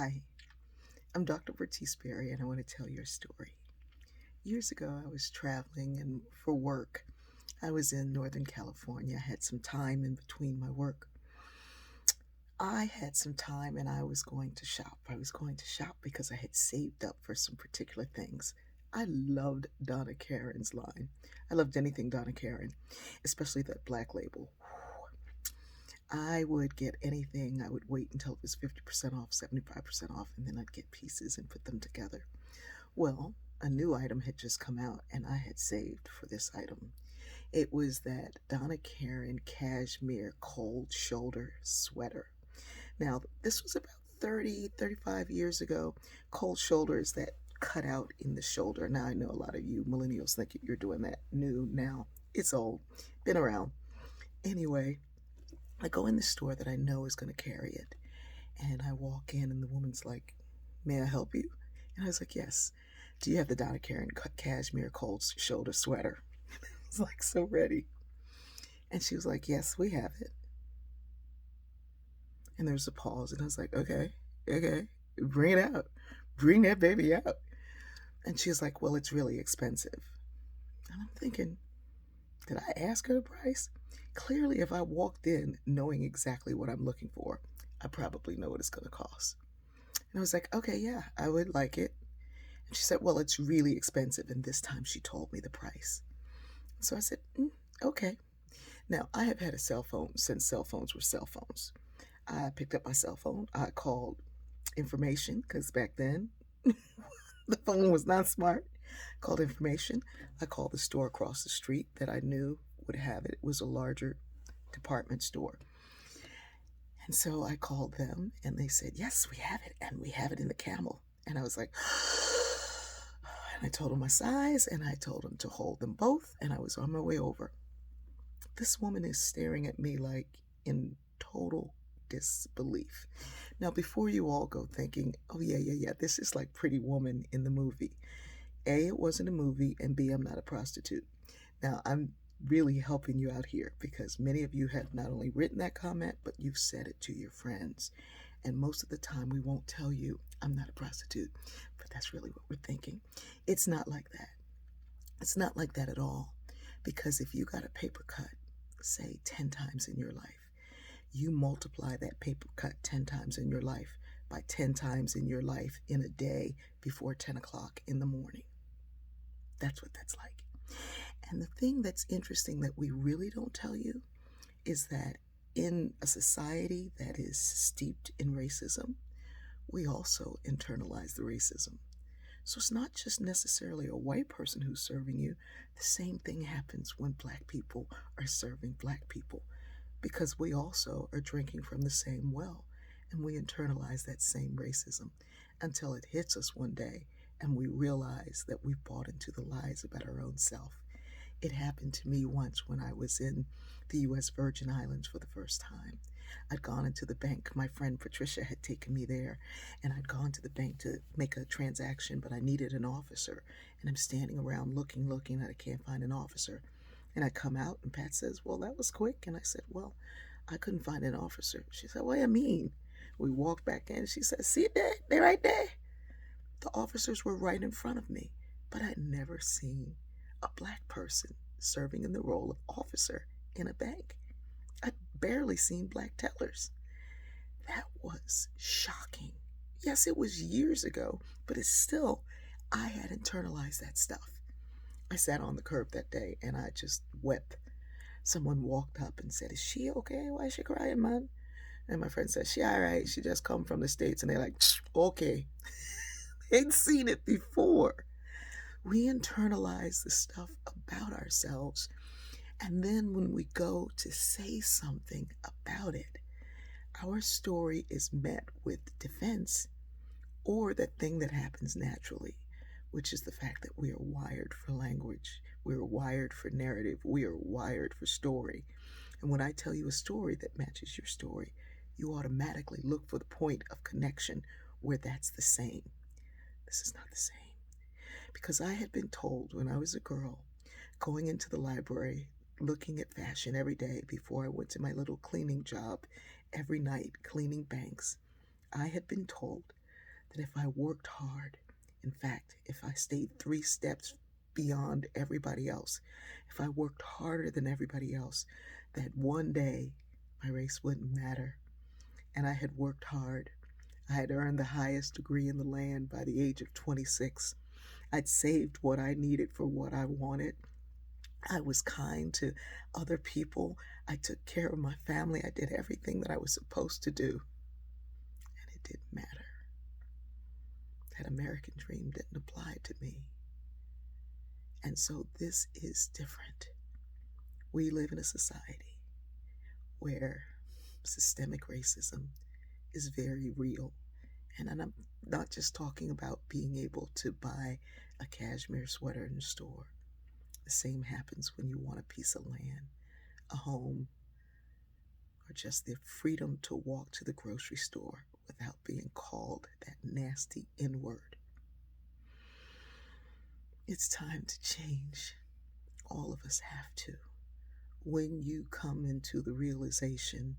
Hi, I'm Dr. Bertice Berry, and I want to tell you a story. Years ago, I was traveling, and for work, I was in Northern California. I had some time in between my work. I had some time and I was going to shop. I was going to shop because I had saved up for some particular things. I loved Donna Karen's line. I loved anything Donna Karen, especially that black label. I would get anything. I would wait until it was 50% off, 75% off, and then I'd get pieces and put them together. Well, a new item had just come out and I had saved for this item. It was that Donna Karen cashmere cold shoulder sweater. Now, this was about 30, 35 years ago. Cold shoulder is that cut out in the shoulder. Now, I know a lot of you millennials think you're doing that new now. It's old, been around. Anyway, I go in the store that I know is going to carry it. And I walk in, and the woman's like, "May I help you?" And I was like, "Yes." "Do you have the Donna Karen cashmere cold shoulder sweater?" I was like, so ready. And she was like, "Yes, we have it." And there was a pause, and I was like, "Okay, okay, bring it out. Bring that baby out." And she was like, "Well, it's really expensive." And I'm thinking, did I ask her the price? Clearly, if I walked in knowing exactly what I'm looking for, I probably know what it's going to cost. And I was like, "Okay, yeah, I would like it." And she said, "Well, it's really expensive." And this time she told me the price. So I said, "Okay." Now, I have had a cell phone since cell phones were cell phones. I picked up my cell phone. I called information because back then the phone was not smart. Called information. I called the store across the street that I knew would have it. It was a larger department store. And so I called them and they said, "Yes, we have it. And we have it in the camel." And I was like, and I told them my size and I told them to hold them both. And I was on my way over. This woman is staring at me like in total disbelief. Now, before you all go thinking, "Oh, yeah, yeah, yeah, this is like Pretty Woman in the movie." A, it wasn't a movie, and B, I'm not a prostitute. Now, I'm really helping you out here because many of you have not only written that comment, but you've said it to your friends. And most of the time, we won't tell you, "I'm not a prostitute," but that's really what we're thinking. It's not like that. It's not like that at all. Because if you got a paper cut, say 10 times in your life, you multiply that paper cut 10 times in your life by 10 times in your life in a day before 10 o'clock in the morning. That's what that's like. And the thing that's interesting that we really don't tell you is that in a society that is steeped in racism, we also internalize the racism. So it's not just necessarily a white person who's serving you. The same thing happens when black people are serving black people because we also are drinking from the same well and we internalize that same racism until it hits us one day and we realize that we've bought into the lies about our own self. It happened to me once when I was in the U.S. Virgin Islands for the first time. I'd gone into the bank. My friend Patricia had taken me there, and I'd gone to the bank to make a transaction, but I needed an officer. And I'm standing around looking, and I can't find an officer. And I come out, and Pat says, "Well, that was quick." And I said, "Well, I couldn't find an officer." She said, "What do you mean?" We walked back in. She said, "See it there? They're right there." The officers were right in front of me, but I'd never seen a black person serving in the role of officer in a bank. I'd barely seen black tellers. That was shocking. Yes, it was years ago, but it's still, I had internalized that stuff. I sat on the curb that day and I just wept. Someone walked up and said, "Is she okay? Why is she crying, man?" And my friend said, "She all right. She just come from the States." And they're like, "Okay." They'd seen it before. We internalize the stuff about ourselves. And then when we go to say something about it, our story is met with defense or that thing that happens naturally, which is the fact that we are wired for language. We are wired for narrative. We are wired for story. And when I tell you a story that matches your story, you automatically look for the point of connection where that's the same. This is not the same. Because I had been told when I was a girl, going into the library, looking at fashion every day before I went to my little cleaning job every night, cleaning banks, I had been told that if I worked hard, in fact, if I stayed 3 steps beyond everybody else, if I worked harder than everybody else, that one day my race wouldn't matter. And I had worked hard. I had earned the highest degree in the land by the age of 26. I'd saved what I needed for what I wanted. I was kind to other people. I took care of my family. I did everything that I was supposed to do. And it didn't matter. That American dream didn't apply to me. And so this is different. We live in a society where systemic racism is very real. And I'm not just talking about being able to buy a cashmere sweater in the store. The same happens when you want a piece of land, a home, or just the freedom to walk to the grocery store without being called that nasty N-word. It's time to change. All of us have to. When you come into the realization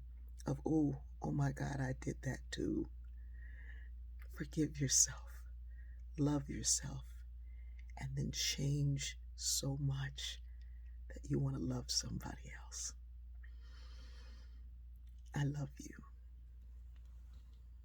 of, oh my God, I did that too. Forgive yourself, love yourself, and then change so much that you want to love somebody else. I love you.